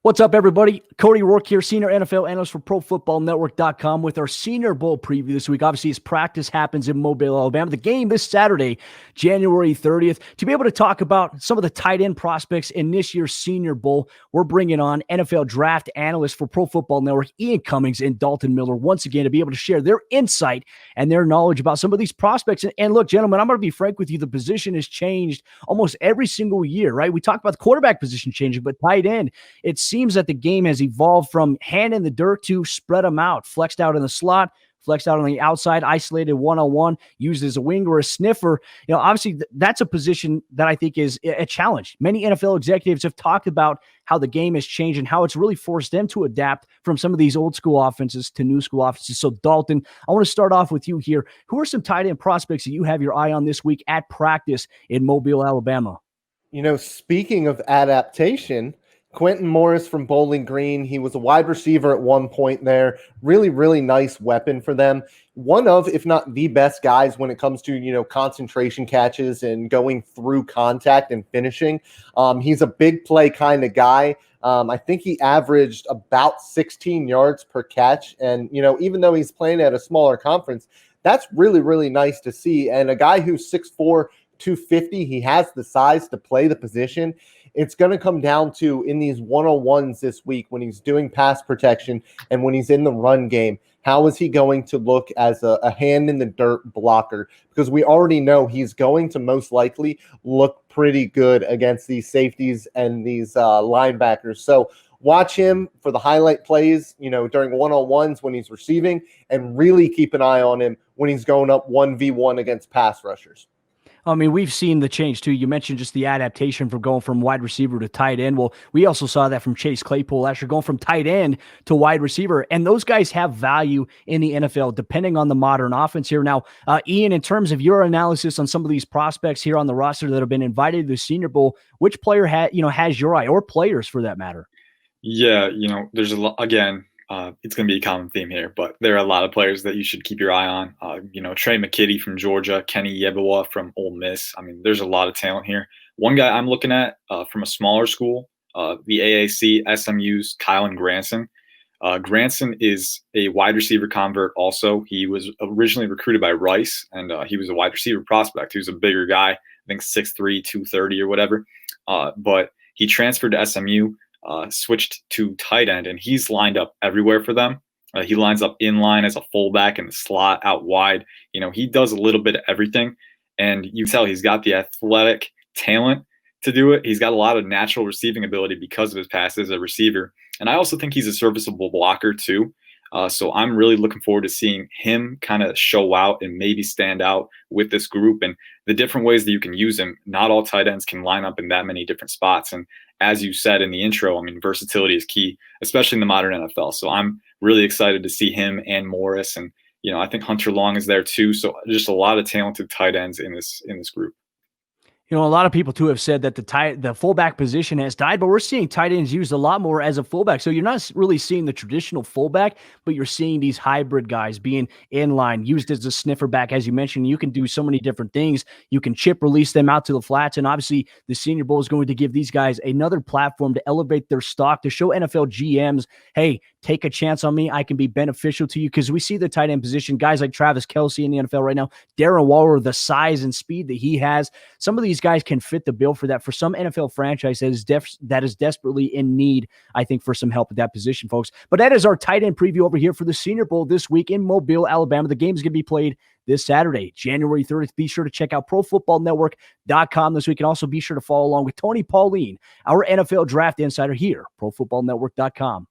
What's up, everybody? Cody Rourke here, senior NFL analyst for ProFootballNetwork.com with our Senior Bowl preview this week. Obviously, as practice happens in Mobile, Alabama, the game this Saturday, January 30th. To be able to talk about some of the tight end prospects in this year's Senior Bowl, we're bringing on NFL draft analyst for Pro Football Network, Ian Cummings and Dalton Miller, once again, to be able to share their insight and their knowledge about some of these prospects. And look, gentlemen, I'm going to be frank with you. The position has changed almost every single year, right? We talk about the quarterback position changing, but tight end, it seems that the game has evolved from hand in the dirt to spread them out, flexed out in the slot, flexed out on the outside, isolated one-on-one, used as a wing or a sniffer. Obviously that's a position that I think is a challenge. Many NFL executives have talked about how the game has changed and how it's really forced them to adapt from some of these old school offenses to new school offenses. So Dalton, I want to start off with you here. Who are some tight end prospects that you have your eye on this week at practice in Mobile, Alabama? Speaking of adaptation, Quintin Morris from Bowling Green, he was a wide receiver at one point there. Really, really nice weapon for them. One of, if not the best guys when it comes to, concentration catches and going through contact and finishing. He's a big play kind of guy. I think he averaged about 16 yards per catch. And, even though he's playing at a smaller conference, that's really, really nice to see. And a guy who's 6'4", 250, he has the size to play the position. It's going to come down to, in these one-on-ones this week, when he's doing pass protection and when he's in the run game, how is he going to look as a hand-in-the-dirt blocker? Because we already know he's going to most likely look pretty good against these safeties and these linebackers. So watch him for the highlight plays, during one-on-ones when he's receiving, and really keep an eye on him when he's going up 1v1 against pass rushers. I mean, we've seen the change, too. You mentioned just the adaptation from going from wide receiver to tight end. Well, we also saw that from Chase Claypool last year, going from tight end to wide receiver. And those guys have value in the NFL, depending on the modern offense here. Now, Ian, in terms of your analysis on some of these prospects here on the roster that have been invited to the Senior Bowl, which player has your eye, or players for that matter? Yeah, there's a lot, again, it's going to be a common theme here, but there are a lot of players that you should keep your eye on. Trey McKitty from Georgia, Kenny Yeboah from Ole Miss. I mean, there's a lot of talent here. One guy I'm looking at from a smaller school, the AAC, SMU's Kylen Granson. Granson is a wide receiver convert also. He was originally recruited by Rice, and he was a wide receiver prospect. He was a bigger guy, I think 6'3", 230 or whatever. But he transferred to SMU. Switched to tight end, and he's lined up everywhere for them. He lines up in line as a fullback in the slot, out wide. He does a little bit of everything, and you tell he's got the athletic talent to do it. He's got a lot of natural receiving ability because of his past as a receiver, and I also think he's a serviceable blocker too. So I'm really looking forward to seeing him kind of show out and maybe stand out with this group and the different ways that you can use him. Not all tight ends can line up in that many different spots. And as you said in the intro, I mean, versatility is key, especially in the modern NFL. So I'm really excited to see him and Morris. And, I think Hunter Long is there too. So just a lot of talented tight ends in this group. A lot of people, too, have said that the fullback position has died, but we're seeing tight ends used a lot more as a fullback. So you're not really seeing the traditional fullback, but you're seeing these hybrid guys being in line, used as a sniffer back. As you mentioned, you can do so many different things. You can chip release them out to the flats, and obviously the Senior Bowl is going to give these guys another platform to elevate their stock, to show NFL GMs, hey, take a chance on me. I can be beneficial to you, because we see the tight end position, guys like Travis Kelce in the NFL right now, Darren Waller, the size and speed that he has. Some of these guys can fit the bill for that. For some NFL franchise that is desperately in need, I think, for some help at that position, folks. But that is our tight end preview over here for the Senior Bowl this week in Mobile, Alabama. The game is going to be played this Saturday, January 30th. Be sure to check out ProFootballNetwork.com this week, and also be sure to follow along with Tony Pauline, our NFL draft insider here, ProFootballNetwork.com.